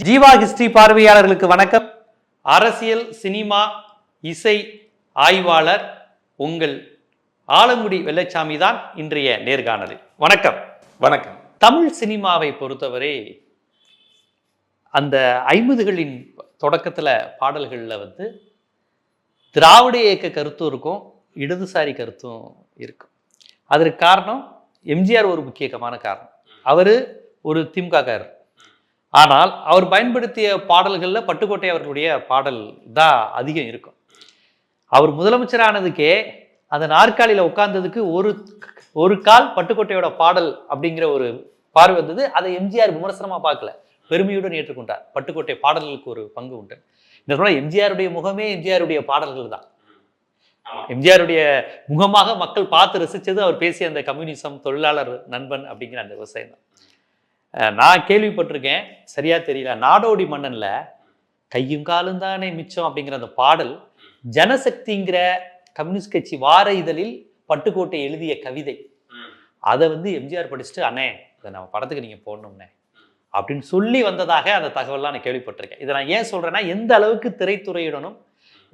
Jeeva history பார்வையாளர்களுக்கு வணக்கம். அரசியல், சினிமா, இசை ஆய்வாளர் உங்கள் ஆலங்குடி வெள்ளைச்சாமி தான் இன்றைய நேர்காணலில். வணக்கம். வணக்கம். தமிழ் சினிமாவை பொறுத்தவரை அந்த 50களின் தொடக்கத்தில் பாடல்களில் திராவிட இயக்க கருத்தும் இருக்கும், இடதுசாரி கருத்தும் இருக்கும். அதற்கு காரணம் எம்ஜிஆர் ஒரு முக்கியமான காரணம். அவர் ஒரு திமுககாரர். ஆனால் அவர் பயன்படுத்திய பாடல்களில் பட்டுக்கோட்டை அவர்களுடைய பாடல் தான் அதிகம் இருக்கும். அவர் முதலமைச்சரானதுக்கே அந்த நாற்காலியில் உட்கார்ந்ததுக்கு ஒரு கால் பட்டுக்கோட்டையோட பாடல் அப்படிங்கிற ஒரு பார்வை வந்தது. அதை எம்ஜிஆர் விமர்சனமாக பார்க்கல, பெருமையுடன் ஏற்றுக்கொண்டார். பட்டுக்கோட்டை பாடல்களுக்கு ஒரு பங்கு உண்டு. இந்த சொல்ல எம்ஜிஆருடைய முகமே எம்ஜிஆருடைய பாடல்கள் தான். எம்ஜிஆருடைய முகமாக மக்கள் பார்த்து ரசித்தது அவர் பேசிய அந்த கம்யூனிசம், தொழிலாளர் நண்பன் அப்படிங்கிற அந்த விவசாயம் தான். நான் கேள்விப்பட்டிருக்கேன், சரியா தெரியல, நாடோடி மன்னன்ல கையும் காலும் தானே மிச்சம் அப்படிங்கிற அந்த பாடல் ஜனசக்திங்கிற கம்யூனிஸ்ட் கட்சி வார இதழில் பட்டுக்கோட்டை எழுதிய கவிதை. அதை எம்ஜிஆர் படிச்சுட்டு, அண்ணே இதை நம்ம படத்துக்கு நீங்க போடணும்னே அப்படின்னு சொல்லி வந்ததாக அந்த தகவல்லாம் நான் கேள்விப்பட்டிருக்கேன். இதை நான் ஏன் சொல்றேன்னா, எந்த அளவுக்கு திரைத்துறையுடனும்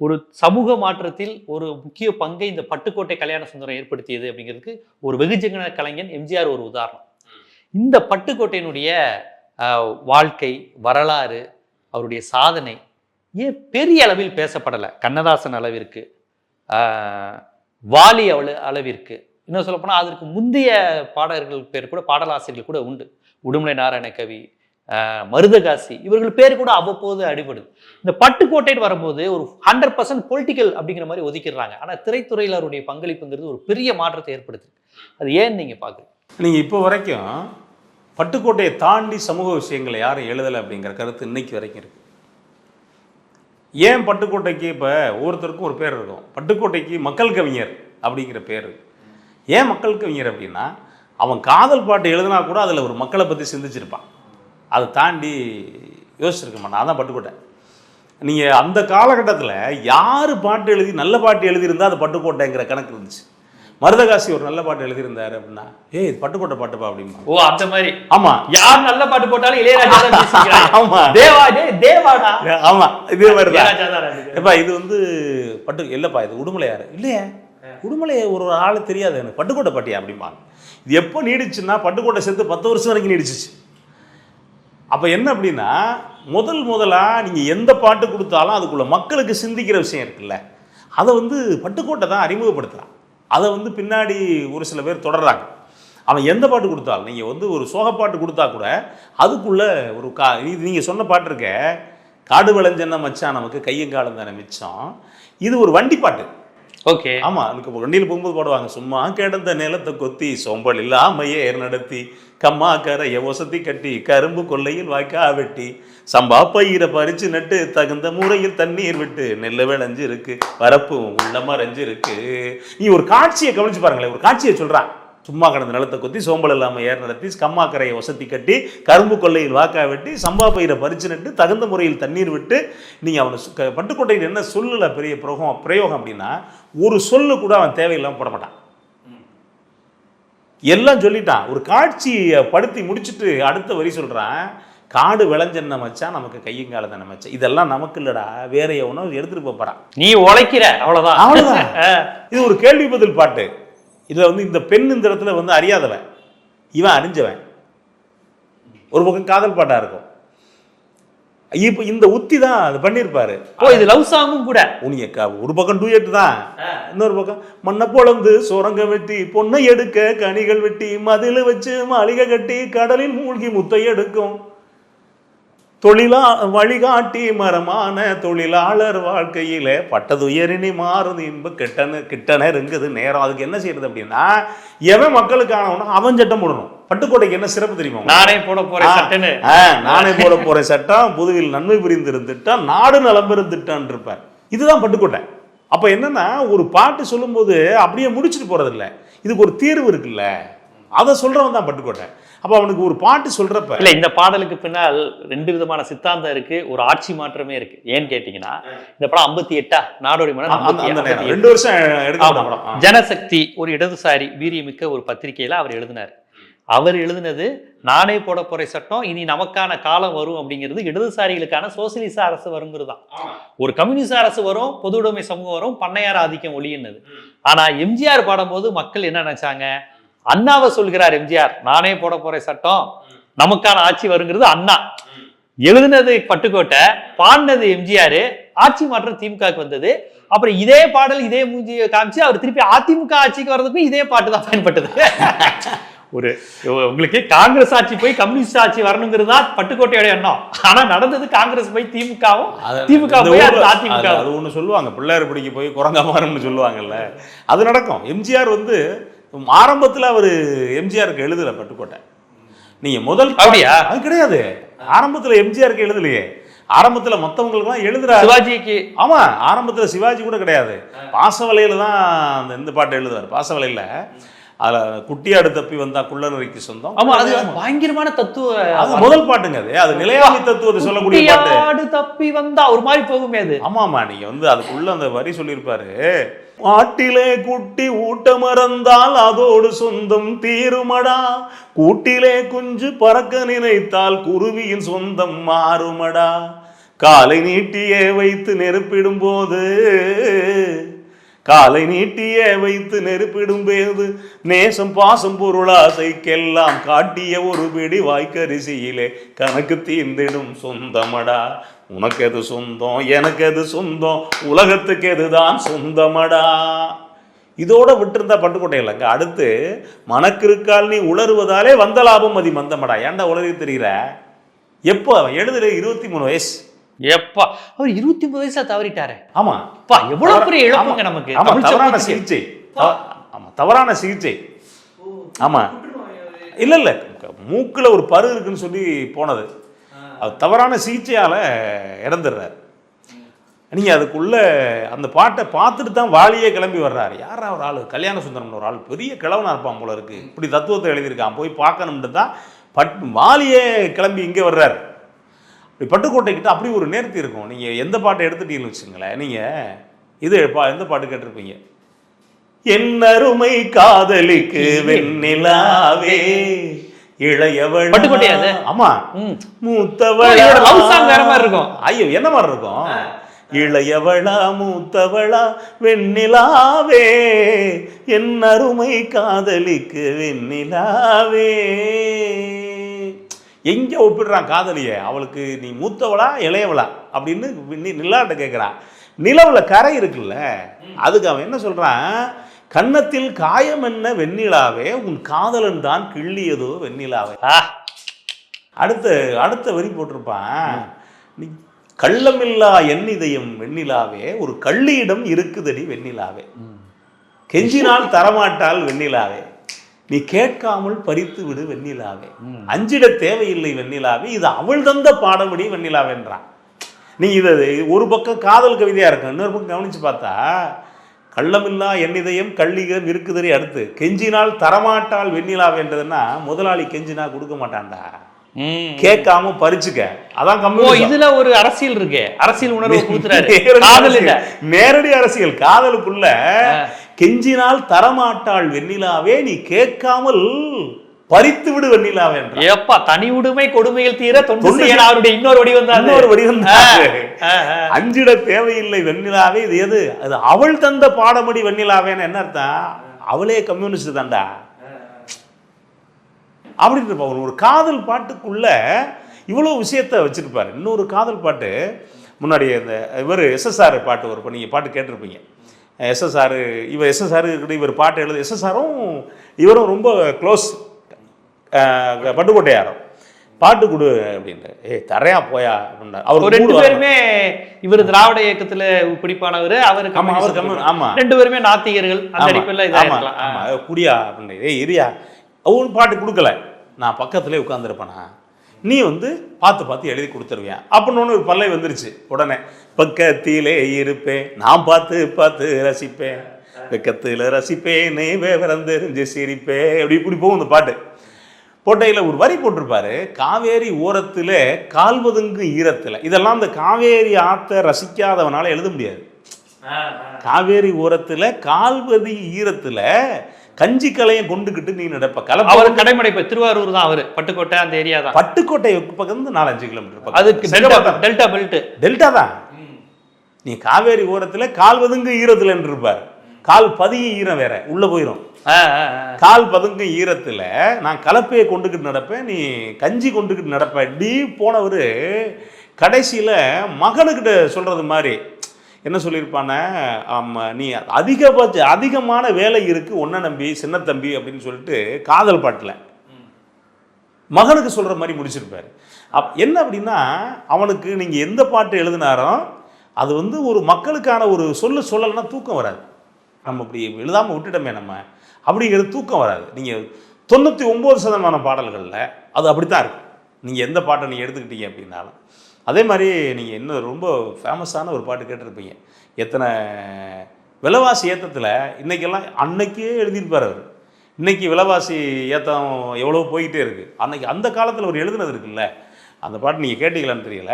ஒரு சமூக மாற்றத்தில் ஒரு முக்கிய பங்கை இந்த பட்டுக்கோட்டை கல்யாண சுந்தரம் ஏற்படுத்தியது அப்படிங்கிறதுக்கு ஒரு வெகுஜன கலைஞன் எம்ஜிஆர் ஒரு உதாரணம். இந்த பட்டுக்கோட்டையினுடைய வாழ்க்கை வரலாறு, அவருடைய சாதனை ஏன் பெரிய அளவில் பேசப்படலை? கண்ணதாசன் அளவிற்கு, வாலி அளவிற்கு, இன்னும் சொல்லப்போனால் அதற்கு முந்தைய பாடகர்கள் பேர் கூட, பாடலாசிரியர்கள் கூட உண்டு. உடுமலை நாராயண கவி, மருதகாசி, இவர்கள் பேர் கூட அவ்வப்போது அடிபடுது. இந்த பட்டுக்கோட்டைன்னு வரும்போது ஒரு 100% பொலிட்டிக்கல் அப்படிங்கிற மாதிரி ஒதுக்கிடுறாங்க. ஆனால் திரைத்துறையில் அவருடைய பங்களிப்புங்கிறது ஒரு பெரிய மாற்றத்தை ஏற்படுத்துது. அது ஏன்னு நீங்கள் பார்க்குறீங்க? நீங்கள் இப்போ வரைக்கும் பட்டுக்கோட்டையை தாண்டி சமூக விஷயங்களை யாரும் எழுதலை அப்படிங்கிற கருத்து இன்னைக்கு வரைக்கும் இருக்கு. ஏன் பட்டுக்கோட்டைக்கு இப்போ ஒவ்வொருத்தருக்கும் ஒரு பேர் இருக்கும். பட்டுக்கோட்டைக்கு மக்கள் கவிஞர் அப்படிங்கிற பேர். ஏன் மக்கள் கவிஞர் அப்படின்னா, அவன் காதல் பாட்டு எழுதினா கூட அதில் ஒரு மக்களை பற்றி சிந்திச்சிருப்பான். அதை தாண்டி யோசிச்சிருக்க மாட்டான். அதான் பட்டுக்கோட்டை. நீங்கள் அந்த காலகட்டத்தில் யார் பாட்டு எழுதி நல்ல பாட்டு எழுதியிருந்தால் அது பட்டுக்கோட்டைங்கிற கணக்கு இருந்துச்சு. மருதகாசி ஒரு நல்ல பாட்டு எழுதியிருந்தாரு அப்படின்னா, ஏய் இது பட்டுக்கோட்டை பாட்டுப்பா அப்படிமா. ஓ, அந்த மாதிரி. ஆமா, யார் நல்ல பாட்டு போட்டாலும் இளையராஜா தான் பேசிக்கிறாங்க. ஆமா, தேவாடா. ஆமா, இதே மாதிரி தான். இது பட்டு இல்லப்பா, இது உடுமலையாரு இல்லையே, உடுமலை ஒரு ஆளு தெரியாது எனக்கு, பட்டுக்கோட்டை பாட்டியா அப்படிமா. இது எப்போ நீடிச்சுன்னா, பட்டுக்கோட்டை சேர்த்து 10 வருஷம் வரைக்கும் நீடிச்சிச்சு. அப்போ என்ன அப்படின்னா, முதலாக நீங்கள் எந்த பாட்டு கொடுத்தாலும் அதுக்குள்ள மக்களுக்கு சிந்திக்கிற விஷயம் இருக்குல்ல, அதை பட்டுக்கோட்டை தான் அறிமுகப்படுத்துகிறான். அதை பின்னாடி ஒரு சில பேர் தொடர்றாங்க. அவன் எந்த பாட்டு கொடுத்தாலும், நீங்கள் ஒரு சோகப்பாட்டு கொடுத்தா கூட அதுக்குள்ளே ஒரு நீங்கள் சொன்ன பாட்டு இருக்க, காடு விளைஞ்சென்ன மச்சான் நமக்கு கையங்காலம் தானே மிச்சம், இது ஒரு வண்டி பாட்டு. ஓகே. ஆமாம், எனக்கு வண்டியில் போகும்போது பாடுவாங்க, சும்மா கிடந்த நிலத்தை கொத்தி சோம்பல் இல்லாமையே நடத்தி கம்மா கரையை ஒசத்தி கட்டி கரும்பு கொல்லையில் வாய்க்கா வெட்டி சம்பா பயிரை பறிச்சு நட்டு தகுந்த முறையில் தண்ணீர் விட்டு நெல்லை விளைஞ்சிருக்கு வரப்பும் உள்ள மறைஞ்சிருக்கு. நீ ஒரு காட்சியை கவனிச்சு பாருங்களேன். ஒரு காட்சியை சொல்கிறான், சும்மா கிடந்த நிலத்தை கொத்தி சோம்பல் இல்லாமல் ஏர் நடத்தி கம்மா கரையை ஒசத்தி கட்டி கரும்பு கொல்லையில் வாக்கா வெட்டி சம்பா பயிரை பறிச்சு நட்டு தகுந்த முறையில் தண்ணீர் விட்டு. நீங்கள் அவனை பட்டுக்கோட்டையில் என்ன சொல்லல பெரிய பிரயோகம் அப்படின்னா, ஒரு சொல்லு கூட அவன் தேவையில்லாமல் போட மாட்டான். எல்லாம் சொல்லிட்டான். ஒரு காட்சியை படுத்தி முடிச்சுட்டு அடுத்த வரி சொல்கிறான், காடு விளைஞ்சென்ன மச்சான் நமக்கு கையங்கால தானே மச்சான். இதெல்லாம் நமக்கு இல்லடா, வேற எவனோ எடுத்துட்டு போறான், நீ உழைக்கிற, அவ்வளவுதான் அவ்வளவுதான். இது ஒரு கேள்வி பதில் பாட்டு. இதுல இந்த பெண் இந்த இடத்துல அறியாதவன், இவன் அறிஞ்சவன். ஒரு பக்கம் காதல் பாட்டா இருக்கும். இப்போ இந்த உத்தி தான் அது பண்ணியிருப்பாரு. இது லவ் சாங்கும் கூட. ஒரு பக்கம் டூயட் தான், இன்னொரு பக்கம் மண்ணை பொழந்து சுரங்க வெட்டி பொண்ணை எடுக்க கனிகள் வெட்டி மதில வச்சு மாளிகை கட்டி கடலில் மூழ்கி முத்தை எடுக்கும் வழிகாட்டி மரமான தொழிலாளர் வாழ்க்கையில பட்டதுயரினி மாறுது இன்ப கிட்டன இருங்குது நேரம். அதுக்கு என்ன செய்யறது அப்படின்னா, எவன் மக்களுக்கானவனோ அவன் சட்டம் போடணும். பட்டுக்கோட்டைக்கு என்ன சிறப்பு தெரியுமா? நானே போட போறேன் சட்டம், புதுவில் நன்மை புரிந்து இருந்துட்டான், நாடு நலம் இருந்துட்டான் இருப்பார். இதுதான் பட்டுக்கோட்டை. அப்ப என்னன்னா, ஒரு பாட்டு சொல்லும் போது அப்படியே முடிச்சுட்டு போறது இல்லை, இதுக்கு ஒரு தீர்வு இருக்குல்ல, அதை சொல்றவன் தான் பட்டுக்கோட்டை. அப்போ அவனுக்கு ஒரு பாட்டு சொல்றப்ப இல்லை, இந்த பாடலுக்கு பின்னால் 2 விதமான சித்தாந்தம் இருக்கு, ஒரு ஆட்சி மாற்றமே இருக்கு. ஏன்னு கேட்டீங்கன்னா, இந்த படம் 58 நாடோடி மன்னன் 2 வருஷம் எடுக்க. ஜனசக்தி ஒரு இடதுசாரி வீரியமிக்க ஒரு பத்திரிகையில அவர் எழுதினார். அவர் எழுதினது நானே போட போற சட்டம், இனி நமக்கான காலம் வரும் அப்படிங்கிறது இடதுசாரிகளுக்கான சோசியலிச அரசு வருங்கிறது தான். ஒரு கம்யூனிஸ்ட் அரசு வரும், பொது உடைமை சமூகம் வரும், பண்ணையார் ஆதிக்கம் ஒளியினது. ஆனா எம்ஜிஆர் பாடும்போது மக்கள் என்ன நினைச்சாங்க? அண்ணாவை சொல்கிறார் எம்ஜிஆர், நானே போட போற சட்டம், நமக்கான ஆட்சி வருங்கிறது அண்ணா எழுதினது பட்டுக்கோட்டை, பாடினது எம்ஜிஆர், ஆட்சி மாற்றம் திமுகவுக்கு வந்தது. அப்புறம் இதே பாடல் இதே மூஞ்சியை காமிச்சு அவர் திருப்பி அதிமுக ஆட்சிக்கு வர்றதுக்கும் இதே பாட்டு தான் பயன்பட்டது. ஒரு உங்களுக்கு காங்கிரஸ் ஆட்சி போய் கம்யூனிஸ்ட் ஆட்சி வரணுங்கிறது தான் பட்டுக்கோட்டையோட எண்ணம். ஆனா நடந்தது காங்கிரஸ் போய் திமுகவும், திமுக போய் அதிமுக. அது ஒண்ணு சொல்லுவாங்க, பிள்ளையார் பிடிக்க போய் குரங்கா மாறும்னு சொல்லுவாங்கல்ல, அது நடக்கும். எம்ஜிஆர் வந்து ஆரம்பத்துல அவரு எம்ஜிஆருக்கு எழுதல பட்டுக்கோட்டை. நீங்க முதல் அப்படியா? அது கிடையாது. ஆரம்பத்துல எம்ஜிஆருக்கு எழுதலையே. ஆரம்பத்துல மத்தவங்களுக்கு எல்லாம் எழுதுறாரு. சிவாஜிக்கு. ஆமா, ஆரம்பத்துல சிவாஜி கூட கிடையாது. பாசவலையில தான் அந்த இந்த பாட்டு எழுதுவார். பாசவலையில அதுல குட்டியாடு தப்பி வந்தா குள்ளநரிக்கு சொந்தம். ஆமா, அது பயங்கரமான தத்துவ. அது முதல் பாட்டுங்க. அது நிலையாமை தத்துவத்தை சொல்லக்கூடிய பாட்டு. குட்டியாடு தப்பி வந்தா ஒரு மாதிரி போகுமே அது. ஆமாமா, நீங்க வந்து அதுக்குள்ள அந்த வரி சொல்லியிருப்பாரு. ஆட்டிலே குட்டி ஊட்ட மறந்தால் அதோடு சொந்தம் தீருமடா, கூட்டிலே குஞ்சு பறக்க நினைத்தால் குருவியின் சொந்தம் மாறுமடா, காலை நீட்டியே வைத்து நெருப்பிடும் போது, காலை நீட்டியே வைத்து நெருப்பிடும் போது நேசம் பாசம் பொருளாசைக்கெல்லாம் காட்டிய ஒரு பிடி வாய்க்கரிசியிலே கணக்கு தீர்ந்திடும் சொந்தமடா, உனக்கு எது சொந்தம் எனக்கு எது சொந்தம் உலகத்துக்கு எதுதான் சொந்தமடா. இதோட விட்டுருந்தா பட்டுக்கோட்டை இல்லைங்க. அடுத்து மனக்கிருக்கால் நீ உளறுவதாலே வந்த லாபம் மதி மந்தமடா. ஏன்டா உளறி தெரியுற? எப்போ எழுதுற? 23 வயசு. எப்பா அவர் 23 வயசுல தவறிட்டாரு. ஆமா, எவ்வளவு பெரிய இழப்புங்க நமக்கு. தவறான சிகிச்சை. ஆமா, தவறான சிகிச்சை. ஆமா, இல்ல இல்ல, மூக்குல ஒரு பரு இருக்குன்னு சொல்லி போனது. அது தவறான சிகிச்சையால இறந்துடுறாரு. நீங்க அதுக்குள்ள அந்த பாட்டை பார்த்துட்டு தான் வாலியே கிளம்பி வர்றாரு. யாரா ஒரு ஆளு, கல்யாண சுந்தரம்னு ஒரு ஆள், பெரிய கிழவனா இருப்பான் போல இருக்கு, இப்படி தத்துவத்தை எழுதியிருக்கான், போய் பார்க்கணும்னு தான் வாலியே கிளம்பி இங்கே வர்றாரு. இப்படி பட்டுக்கோட்டைக்கிட்ட அப்படி ஒரு நேர்த்தி இருக்கும். நீங்கள் எந்த பாட்டை எடுத்துட்டீங்கன்னு வச்சுங்களேன், நீங்கள் இது எந்த பாட்டு கேட்டிருப்பீங்க? என்னருமை காதலிக்கு வெண்ணிலாவே இளையவள். பட்டுக்கோட்டையாது? ஆமா, மூத்தவள். வேற மாதிரி இருக்கும். ஐயோ, என்ன மாதிரி இருக்கும்? இளையவளா மூத்தவளா வெண்ணிலாவே என் அருமை காதலிக்கு வெண்ணிலாவே. எங்க ஒப்பிடுறான் காதலிய? அவளுக்கு நீ மூத்தவளா இளையவளா அப்படின்னு நிலாட்ட கேட்குறான். நிலவுல கரை இருக்குல்ல, அதுக்கு அவன் என்ன சொல்றான்? கன்னத்தில் காயம் என்ன வெண்ணிலாவே, உன் காதலன் தான் கிள்ளியதோ வெண்ணிலாவே. அடுத்த வரி போட்டிருப்பான், நீ கள்ளமில்லா என் இதயம் வெண்ணிலாவே, ஒரு கள்ளியிடம் இருக்குதடி வெண்ணிலாவே, கெஞ்சினால் தரமாட்டால் வெண்ணிலாவே, நீ கேட்காமல் பறித்து விடு வெண்ணிலாவே, அஞ்சிட தேவையில்லை வெண்ணிலாவே, இது அவள் தந்த பாடபடி வெண்ணிலாவேன்றான். நீ இது ஒரு பக்கம் காதல் கவிதையா இருக்கும், இன்னொரு பக்கம் கவனிச்சு பார்த்தா கள்ளமில்லா என் இதயம் கள்ளியிடம் இருக்குதடி, அடுத்து கெஞ்சினால் தரமாட்டால் வெண்ணிலாவேன்றதுன்னா முதலாளி கெஞ்சினா கொடுக்க மாட்டான்டா, கேட்காம பறிச்சுக்க. அதான் கம்யூனிஸ்ட். இதுல ஒரு அரசியல் இருக்கு, அரசியல் உணர்வு கொடுத்துறாரு. காதல் இல்ல, நேரடி அரசியல். காதலுக்குள்ள கெஞ்சினால் தரமாட்டாள் வெண்ணிலாவே, நீ கேட்காமல் பறித்து விடு வெண்ணிலாவே. எப்பா தனி உடுமை கொடுமையில் தீர அவருடைய இன்னொரு வடிவம் தான், இன்னொரு வடிவம் தான். அஞ்சிட தேவையில்லை வெண்ணிலாவே, இது எது? அது அவள் தந்த பாடமடி வெண்ணிலாவேன்னு என்ன அர்த்தம்? அவளே கம்யூனிஸ்ட் தான்டா அப்படின்னு இருப்பாங்க. ஒரு காதல் பாட்டுக்குள்ள இவ்வளவு விஷயத்த வச்சிருப்பாரு. இன்னொரு காதல் பாட்டு முன்னாடி இந்த இவர் எஸ்எஸ்ஆர் பாட்டு ஒரு நீங்கள் பாட்டு கேட்டிருப்பீங்க. எஸ்எஸ்ஆர் இவர் பாட்டு எழுது, எஸ்எஸ்ஆரும் இவரும் ரொம்ப க்ளோஸ். பட்டுக்கோட்டையாரும் பாட்டு கொடு அப்படின்ட்டு, தரையா போயா அப்படின்னா அவர் ரெண்டு பேருமே, இவர் திராவிட இயக்கத்துல பிடிப்பானவர், அவருக்கு ஆமா, ரெண்டு பேருமே நாத்திகர்கள். அந்த அடிப்படையில் குடியா அப்படின்னு இரியா அவன் பாட்டு கொடுக்கல, நான் பக்கத்துலேயே உட்காந்துருப்பேனா, நீ வந்து பார்த்து எழுதி கொடுத்துருவேன் அப்படின்னு ஒன்று ஒரு பல்லை வந்துருச்சு. உடனே பக்கத்திலே இருப்பேன் நான் பார்த்து ரசிப்பேன், பக்கத்தில் ரசிப்பேன் நெய் விவரம் தெரிஞ்சு சிரிப்பேன், இப்படி போகும் இந்த பாட்டு. போட்டையில் ஒரு வரி போட்டிருப்பாரு, காவேரி ஓரத்தில் கால்வதுங்கு ஈரத்தில். இதெல்லாம் இந்த காவேரி ஆற்றை ரசிக்காதவனால எழுத முடியாது. காவேரி ஓரத்தில் கால்வதி ஈரத்தில் கஞ்சி கலையும் கொண்டுகிட்டு நீ நடப்ப அவர் கடைமடை திருவாரூர் தான், அவரு பட்டுக்கோட்டை அந்த ஏரியா தான். பட்டுக்கோட்டை பக்கம் 4-5 கிலோமீட்டர், அதுக்கு டெல்டா பெல்ட். டெல்டா தான். நீ காவேரி ஓரத்துல கால் பதுங்கு ஈரத்துல இருப்பார், கால் பதிய ஈரம் வேற உள்ள போயிடும். கால் பதுங்கு ஈரத்துல நான் கலப்பையை கொண்டுகிட்டு நடப்பேன், நீ கஞ்சி கொண்டுகிட்டு நடப்ப. இப்படி போனவர் கடைசியில மகனுக்கிட்ட சொல்றது மாதிரி என்ன சொல்லியிருப்பான, நீ அதிகமான வேலை இருக்கு ஒன்ன நம்பி சின்ன தம்பி அப்படின்னு சொல்லிட்டு காதல் பாட்டில் மகனுக்கு சொல்ற மாதிரி முடிச்சிருப்பாரு. என்ன அப்படின்னா, அவனுக்கு நீங்க எந்த பாட்டு எழுதினாரோ அது வந்து ஒரு மக்களுக்கான ஒரு சொல்லலைன்னா தூக்கம் வராது. நம்ம இப்படி எழுதாம விட்டுட்டோமே நம்ம அப்படிங்கிறது தூக்கம் வராது. நீங்க 99% பாடல்களில் அது அப்படித்தான் இருக்கும். நீங்க எந்த பாட்டை நீங்க எடுத்துக்கிட்டீங்க அப்படின்னாலும். அதே மாதிரி நீங்கள் இன்னும் ரொம்ப ஃபேமஸான ஒரு பாட்டு கேட்டிருப்பீங்க, எத்தனை விலைவாசி ஏற்றத்தில் இன்றைக்கெல்லாம். அன்னைக்கே எழுதியிருப்பார் அவர். இன்றைக்கி விலைவாசி ஏற்றம் எவ்வளோ போய்கிட்டே இருக்குது. அன்னைக்கு அந்த காலத்தில் அவர் எழுதுனது இருக்குல்ல, அந்த பாட்டு நீங்கள் கேட்டீங்களான்னு தெரியல.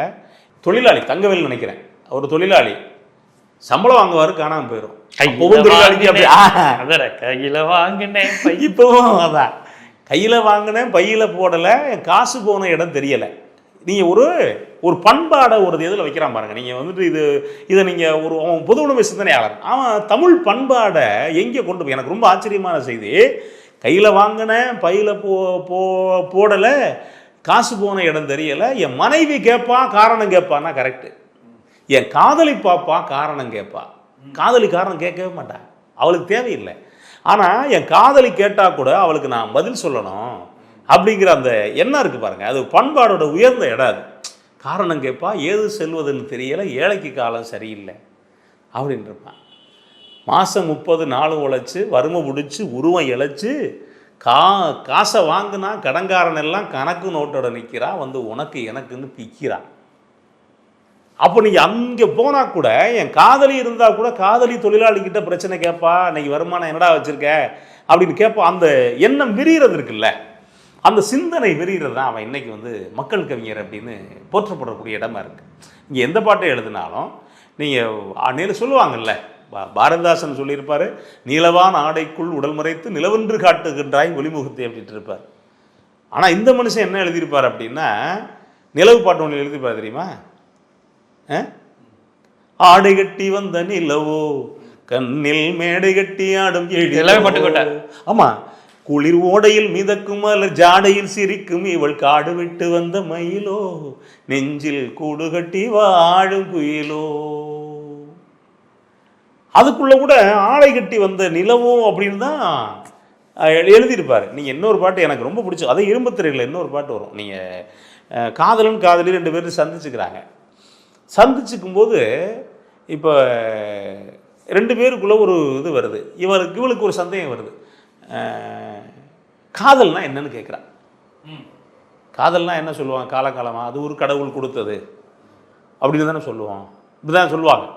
தொழிலாளி தங்கவேல் நினைக்கிறேன், ஒரு தொழிலாளி சம்பளம் வாங்குவார், காணாமல் போயிடும். கையில் வாங்கினேன் இப்போவும் அதான், கையில் வாங்கினேன் பையில் போடலை, காசு போன இடம் தெரியலை. நீங்கள் ஒரு பண்பாடை ஒரு இதில் வைக்கிறான் பாருங்கள். நீங்கள் வந்துட்டு இதை நீங்கள் அவன் பொது உடைமை சிந்தனையாளர், அவன் தமிழ் பண்பாடை எங்கே கொண்டு போய், எனக்கு ரொம்ப ஆச்சரியமான செய்தி. கையில் வாங்கினேன் பையில் போடலை, காசு போன இடம் தெரியலை, என் மனைவி கேட்பா காரணம் கேட்பான்னா கரெக்டு. என் காதலி பாப்பா காரணம் கேட்பா. காதலி காரணம் கேட்கவே மாட்டான், அவளுக்கு தேவையில்லை. ஆனால் என் காதலி கேட்டால் கூட அவளுக்கு நான் பதில் சொல்லணும் அப்படிங்கிற அந்த எண்ணம் இருக்குது பாருங்கள். அது பண்பாடோட உயர்ந்த இடம். அது காரணம் கேட்பா, ஏது செல்வதுன்னு தெரியலை, ஏழைக்கு காலம் சரியில்லை அப்படின்றப்பான். மாதம் 30 நாள் உழைச்சி வறுமை பிடிச்சி உருவம் இழைச்சி காசை வாங்கினா கடன்காரன் எல்லாம் கணக்கு நோட்டோட நிற்கிறான், வந்து உனக்கு எனக்குன்னு பிக்கிறான். அப்போ நீங்கள் அங்கே போனால் கூட என் காதலி இருந்தால் கூட காதலி தொழிலாளிகிட்ட பிரச்சனை கேட்பா, இன்னைக்கு வருமானம் என்னடா வச்சுருக்க அப்படின்னு கேட்பா. அந்த எண்ணம் விரிகிறது இருக்குல்ல, அந்த சிந்தனை விரிகிறது தான் அவன் இன்னைக்கு வந்து மக்கள் கவிஞர் அப்படின்னு போற்றப்படக்கூடிய இடமா இருக்குது. இங்கே எந்த பாட்டை எழுதினாலும் நீங்கள் சொல்லுவாங்கல்ல, பாரதிதாசன் சொல்லியிருப்பார், நீலவான் ஆடைக்குள் உடல் மறைத்து நிலவென்று காட்டுகின்றாய் ஒளிமுகத்தை அப்படின்ட்டு இருப்பார். ஆனால் இந்த மனுஷன் என்ன எழுதியிருப்பார் அப்படின்னா, நிலவு பாட்டு ஒன்று எழுதியிருப்பார் தெரியுமா? ஆடை கட்டி வந்த நிலவோ கண்ணில் மேடை கட்டி ஆடும் பட்டுக்கோட்டை. ஆமா, குளிர் ஓடையில் மிதக்கும் மலர் ஜாடையில் சிரிக்கும் இவள் காடு விட்டு வந்த மயிலோ நெஞ்சில் கூடு கட்டி வாழும் குயிலோ. அதுக்குள்ள கூட ஆடை கட்டி வந்த நிலவோ அப்படின்னு தான் எழுதியிருப்பாரு. நீங்க இன்னொரு பாட்டு எனக்கு ரொம்ப பிடிச்சது, அதே இரும்புத்திரையில் இன்னொரு பாட்டு வரும். நீங்க காதலன் காதலி 2 பேரும் சந்திச்சுக்கிறாங்க. சந்திச்சுக்கும் போது இப்போ 2 பேருக்குள்ள ஒரு இது வருது, இவளுக்கு ஒரு சந்தேகம் வருது. காதல்னா என்னன்னு கேட்குறான். காதல்னா என்ன சொல்லுவாங்க, காலகாலமாக அது ஒரு கடவுள் கொடுத்தது அப்படின்னு தானே சொல்லுவோம், இப்படிதான் சொல்லுவாங்க.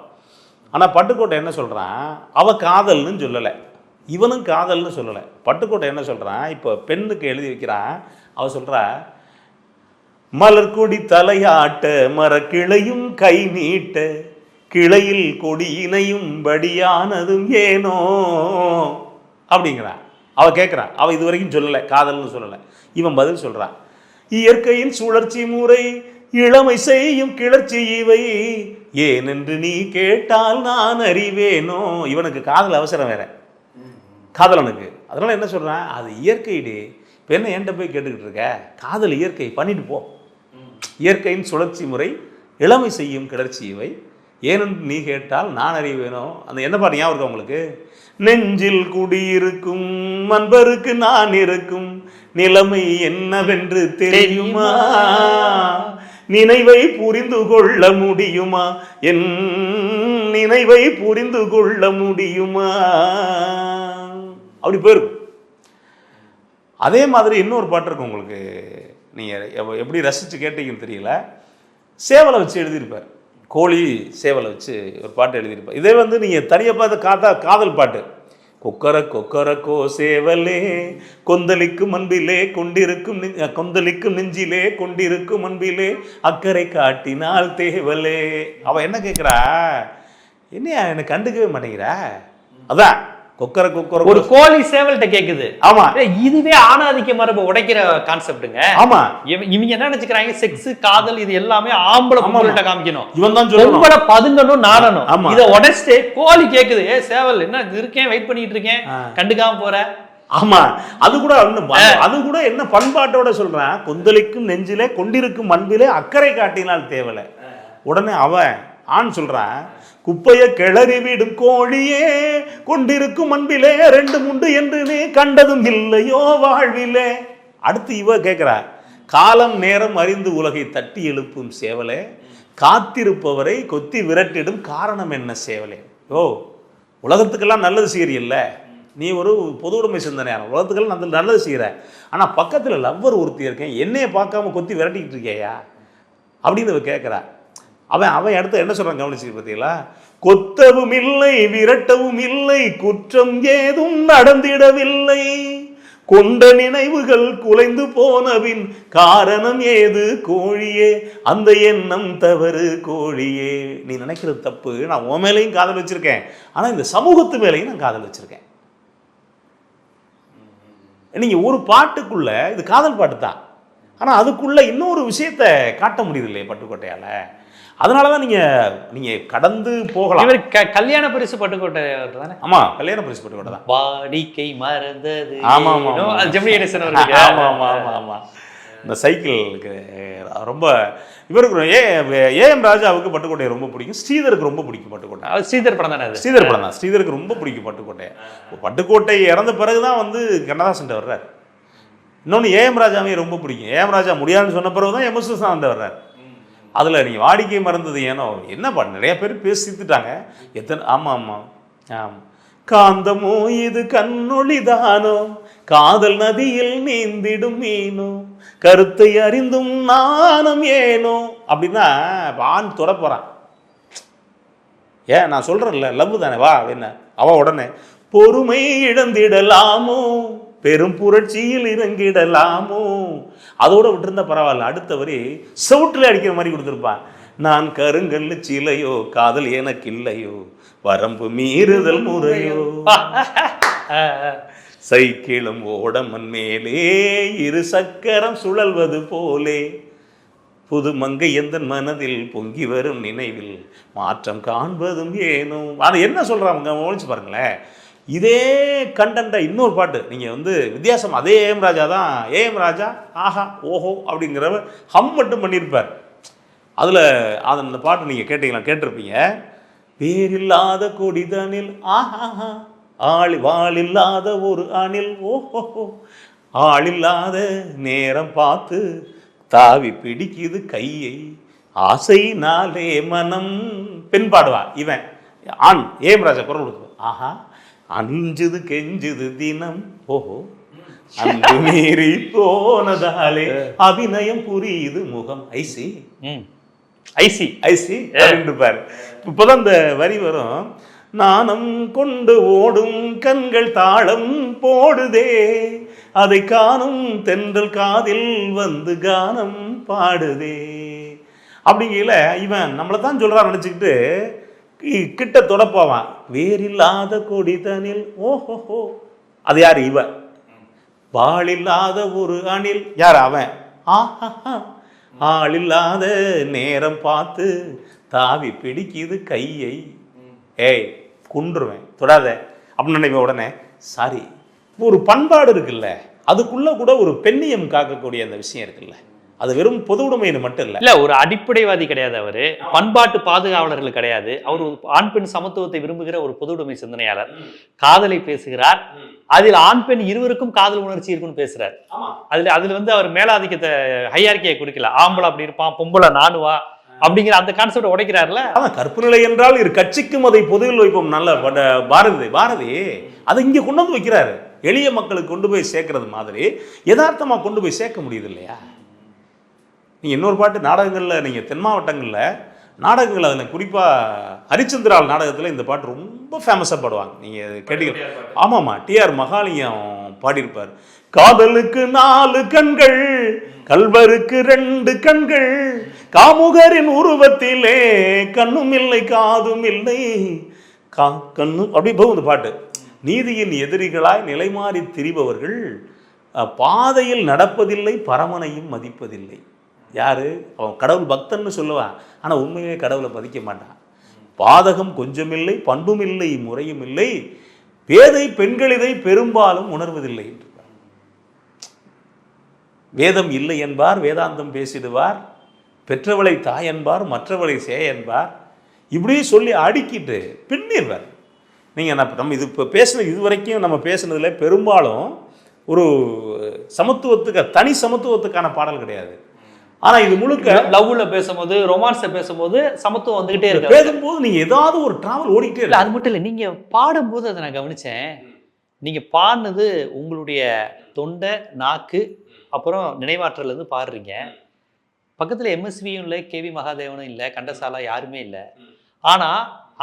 ஆனால் பட்டுக்கோட்டை என்ன சொல்கிறான், அவள் காதல்னு சொல்லலை, இவனும் காதல்னு சொல்லலை. பட்டுக்கோட்டை என்ன சொல்கிறான், இப்போ பெண்ணுக்கு எழுதி வைக்கிறான். அவள் சொல்கிறா, மலர் கொடி தலையாட்ட மரக்கிளையும் கை நீட்ட கிளையில் கொடி இணையும் படியானதும் ஏனோ அப்படிங்கிறான். அவ கேட்குறான், அவ இது வரைக்கும் சொல்லலை, காதல்னு சொல்லலை. இவன் பதில் சொல்கிறான், இயற்கையின் சுழற்சி முறை இளமை செய்யும் கிளர்ச்சி இவை ஏனென்று நீ கேட்டால் நான் அறிவேனோ. இவனுக்கு காதல் அவசரம் வேற, காதலனுக்கு. அதனால என்ன சொல்கிறான், அது இயற்கைடே, இப்போ என்ன என்கிட்ட போய் கேட்டுக்கிட்டு இருக்க, காதல் இயற்கை, பண்ணிட்டு போ. இயற்கையின் சுழற்சி முறை இளமை செய்யும் கிளர்ச்சி இவை ஏனென்று நீ கேட்டால் நான் அறிவேனோ. அந்த என்ன பாட்டு ஞாபகம் இருக்கா உங்களுக்கு? நெஞ்சில் குடியிருக்கும் அன்பருக்கு நான் இருக்கும் நிலைமை என்னவென்று தெரியுமா, நினைவை புரிந்து கொள்ள முடியுமா, என் நினைவை புரிந்து கொள்ள முடியுமா, அப்படி போயிருக்கும். அதே மாதிரி இன்னொரு பாட்டு இருக்கும் உங்களுக்கு, நீங்கள் எப்படி ரசித்து கேட்டீங்கன்னு தெரியல. சேவலை வச்சு எழுதியிருப்பார், கோழி சேவலை வச்சு ஒரு பாட்டு எழுதியிருப்பார். இதே வந்து நீங்கள் தனியாக பார்த்து காதல் பாட்டு, கொக்கர கொக்கரக்கோ சேவலே கொந்தளிக்கும் அன்பிலே கொண்டிருக்கும் கொந்தளிக்கும் நெஞ்சிலே கொண்டிருக்கும் அன்பிலே அக்கறை காட்டினால் தேவலே. அவள் என்ன கேட்குறா, என்னையா என்னை கண்டுக்கவே மாட்டேங்கிறா, அதான் கொக்கர கொக்கர ஒரு கோழி சேவல்கிட்ட கேக்குது. ஆமா, இதுவே ஆணாதிக்க மரபு உடைக்கிற கான்செப்டுங்க. ஆமா, இவங்க என்ன நினைச்சுக்கிறாங்க, செக்ஸ் காதல் இது எல்லாமே ஆம்பளை பொம்பளைட்ட காமிக்கணும், இவன் தான் சொல்லணும், பொம்பளை பதுங்கணும் நாடணும். ஆமா, இத உடைச்சிட்டு கோழி கேக்குது, ஏ சேவல் என்ன இருக்கேன் வெயிட் பண்ணிட்டு இருக்கேன் கண்டுக்காம போற. ஆமா, அது கூட அது கூட என்ன பண்பாட்டோட சொல்றேன், கொந்தளிக்கும் நெஞ்சிலே கொண்டிருக்கும் அன்பிலே அக்கறை காட்டினால் தேவலை. உடனே அவன் ஆண் சொல்றான், குப்பைய கிளறி விடும் கோழியே கொண்டிருக்கும் அன்பிலே 2 முண்டு என்று நீ கண்டதும் இல்லையோ வாழ்விலே. அடுத்து இவ கேட்கிறா, காலம் நேரம் அறிந்து உலகை தட்டி எழுப்பும் சேவலே, காத்திருப்பவரை கொத்தி விரட்டிடும் காரணம் என்ன சேவலே. ஓ, உலகத்துக்கெல்லாம் நல்லது செய்யறியல்ல, நீ ஒரு பொது உடைமை சிந்தனையான உலகத்துக்கெல்லாம் நல்லது செய்கிற, ஆனால் பக்கத்தில் லவ்வர் ஒருத்தி இருக்கேன், என்னைய பார்க்காம கொத்தி விரட்டிக்கிட்டு இருக்கியா அப்படின்னு அவ கேட்குறா. அவன் அடுத்து என்ன சொல்றான் கவனிச்சு பார்த்தீங்களா, கொத்தவும் இல்லை விரட்டவும் இல்லை குற்றம் ஏதும் நடந்திடவில்லை, கொண்ட நினைவுகள் குலைந்து போனவின் காரணம் ஏது கோழியே, அந்த எண்ணம் தவறு கோழியே. நீ நினைக்கிறது தப்பு, நான் உன் மேலையும் காதல் வச்சிருக்கேன், ஆனா இந்த சமூகத்து மேலையும் நான் காதல் வச்சிருக்கேன். நீங்க ஒரு பாட்டுக்குள்ள, இது காதல் பாட்டு தான், ஆனா அதுக்குள்ள இன்னொரு விஷயத்தை காட்ட முடியுது இல்லையே பட்டுக்கோட்டையால. அதனாலதான் நீங்க கடந்து போகலாம். இவர் கல்யாண பரிசு பட்டுக்கோட்டை தானே? ஆமா, கல்யாண பரிசு பட்டுக்கோட்டை தான். வாடிக்கை மறந்தது. ஆமா ஆமா ஜெமினி கணேசன் அவருக்கு. ஆமா ஆமா ஆமா ஆமா இந்த சைக்கிளுக்கு ரொம்ப இவருக்கு ஏஎம் ராஜாவுக்கு பட்டுக்கோட்டையை ரொம்ப பிடிக்கும், ஸ்ரீதருக்கு ரொம்ப பிடிக்கும் பட்டுக்கோட்டை. ஸ்ரீதர் படம் தானே? ஸ்ரீதர் படம் தான். ஸ்ரீதருக்கு ரொம்ப பிடிக்கும் பட்டுக்கோட்டை. பட்டுக்கோட்டை இறந்த பிறகுதான் வந்து கண்ணதாசன் வர்றாரு. இன்னொன்று ஏஎம் ராஜாவே ரொம்ப பிடிக்கும். ஏஎம் ராஜா முடியாதுன்னு சொன்ன பிறகுதான் எம்எஸ் சாந்த வர்றாரு. அதில் நீங்கள் வாடிக்கை மறந்தது ஏனோ என்னப்பா நிறைய பேர் பேசித்துட்டாங்க எத்தனை. ஆமாம் ஆமாம் ஆமாம், காந்தமோ இது கண்ணொளிதானோ, காதல் நதியில் நீந்திடும் மீனோ, கருத்தை அறிந்தும் நாணம் ஏனோ அப்படின்னா ஆண் தொட போகிறான். ஏன் நான் சொல்கிறேன்ல, லவ் தானே வா என்ன. அவ உடனே பொறுமை இழந்திடலாமோ, பெரும் புரட்சியில் இறங்கிடலாமோ, அதோட விட்டுருந்தா பரவாயில்ல. அடுத்தவரே சவுட்டில் அடிக்கிற மாதிரி கொடுத்துருப்பான். நான் கருங்கல்லு சிலையோ, காதல் எனக்கு இல்லையோ, வரம்பு மீறுதல் முறையோ, சைக்கிளும் ஓடமன் மேலே 2 சக்கரம் சுழல்வது போலே, புது மங்கை எந்த மனதில் பொங்கி வரும் நினைவில் மாற்றம் காண்பதும் ஏனோ. அது என்ன சொல்றாங்க ஒழிச்சு பாருங்களேன். இதே கண்டென்ட்டை இன்னொரு பாட்டு நீங்கள் வந்து வித்தியாசம், அதே ஏஎம் ராஜா தான். ஏஎம் ராஜா ஆஹா ஓஹோ அப்படிங்கிறவர் ஹம் மட்டும் பண்ணியிருப்பார். அதில் அந்த பாட்டு நீங்கள் கேட்டிருப்பீங்க. பேரில்லாத கொடிதனில் ஆஹா வாழில்லாத ஒரு அணில் ஓஹோ, ஆளில்லாத நேரம் பார்த்து தாவி பிடிக்குது கையை, ஆசைனாலே மனம். பெண் பாடுவா இவன், ஆண் ஏஎம் ராஜா குரல் கொடுத்து ஆஹா அஞ்சுது கெஞ்சுது தினம் ஓஹோ, அன்பு மீறி போனதாலே அபிநயம் புரியுது முகம் ஐசி ஐசி ஐசி இருப்பாரு. இப்போதான் இந்த வரி வரும். நாணம் கொண்டு ஓடும் கண்கள் தாளம் போடுதே, அதை காணும் தென்றல் காதில் வந்து கானம் பாடுதே அப்படிங்கல. இவன் நம்மளை தான் சொல்றான் நினைச்சுக்கிட்டு கிட்ட தொடப்போவான். வேறில்லாத கொடிதனில் ஓஹோஹோ, அது யாரு இவ. வாழில்லாத ஒரு அணில் யார் அவன். ஆஹா ஆளில்லாத நேரம் பார்த்து தாவி பிடிக்குது கையை, ஏய் குன்றுவேன் தொடாத அப்படின்னு நினைப்ப. உடனே சாரி, ஒரு பண்பாடு இருக்குல்ல, அதுக்குள்ள கூட ஒரு பெண்ணியம் காக்கக்கூடிய அந்த விஷயம் இருக்குல்ல, அது வெறும் பொது உடைமைன்னு மட்டும் இல்ல. ஒரு அடிப்படைவாதி கிடையாது அவரு, பண்பாட்டு பாதுகாவலர்கள் கிடையாது. அவர் ஆண் பெண் சமத்துவத்தை விரும்புகிற ஒரு பொது உடைமை சிந்தனையாளர். காதலை பேசுகிறார், அதில் ஆண் பெண் இருவருக்கும் காதல் உணர்ச்சி இருக்குன்னு பேசுறாரு. அதுல வந்து அவர் மேலாதிக்கத்தை ஹையார்கியை கொடுக்கல. ஆம்பளை அப்படி இருப்பான், பொம்பளை நானுவா அப்படிங்கிற அந்த கான்செப்ட் உடைக்கிறாருல. கற்பு நிலை என்றால் இரு கட்சிக்கும் அதை பொதுவில் வைப்போம். நல்ல பாரதி அதை இங்க கொண்டு வந்து வைக்கிறாரு. எளிய மக்களுக்கு கொண்டு போய் சேர்க்கறது மாதிரி யதார்த்தமா கொண்டு போய் சேர்க்க முடியுது இல்லையா. நீங்கள் இன்னொரு பாட்டு நாடகங்களில், நீங்கள் தென் மாவட்டங்களில் நாடகங்கள், அதில் குறிப்பாக ஹரிச்சந்திரால் நாடகத்தில் இந்த பாட்டு ரொம்ப ஃபேமஸாக பாடுவாங்க. நீங்கள் கேட்டீங்க. ஆமாம்மா, டிஆர் மகாலிங்கம் பாடியிருப்பார். காதலுக்கு 4 கண்கள், கல்வருக்கு 2 கண்கள், காமுகரின் உருவத்திலே கண்ணும் இல்லை காதும் இல்லை கண்ணு அப்படி போகும் இந்த பாட்டு. நீதியின் எதிரிகளாய் நிலைமாறி திரிபவர்கள் பாதையில் நடப்பதில்லை, பரமனையும் மதிப்பதில்லை. யாரு? அவன் கடவுள் பக்தன்னு சொல்லுவான், ஆனால் உண்மையிலே கடவுளை மதிக்க மாட்டான். பாதகம் கொஞ்சமில்லை, பண்புமில்லை, முறையும் இல்லை, பேதை பெண்கள் இதை பெரும்பாலும் உணர்வதில்லை. வேதம் இல்லை என்பார், வேதாந்தம் பேசிடுவார், பெற்றவளை தாய் என்பார், மற்றவளை சேய் என்பார், இப்படியே சொல்லி அடுக்கிட்டு பின்னிடுவார். நீங்கள் நம்ம இது இப்போ பேசின இது வரைக்கும் நம்ம பேசுனதுல பெரும்பாலும் ஒரு சமத்துவத்துக்கு, தனி சமத்துவத்துக்கான பாடல் கிடையாது. ஆனா இது முழுக்க லவ்ல பேசும்போது, ரொமான்ஸை பேசும்போது சமத்துவம் வந்துகிட்டே இருக்கு. பேசும்போது நீங்க ஏதாவது ஒரு டிராவல் ஓடிக்கிட்டே இருக்கு. அது மட்டும் இல்லை, நீங்க பாடும்போது அதை நான் கவனிச்சேன். நீங்க பாடினது உங்களுடைய தொண்டை, நாக்கு, அப்புறம் நினைவாற்றல் இருந்து பாடுறீங்க. பக்கத்துல எம்எஸ்வியும் இல்லை, கேவி மகாதேவனும் இல்லை, கண்டசாலா யாருமே இல்லை. ஆனா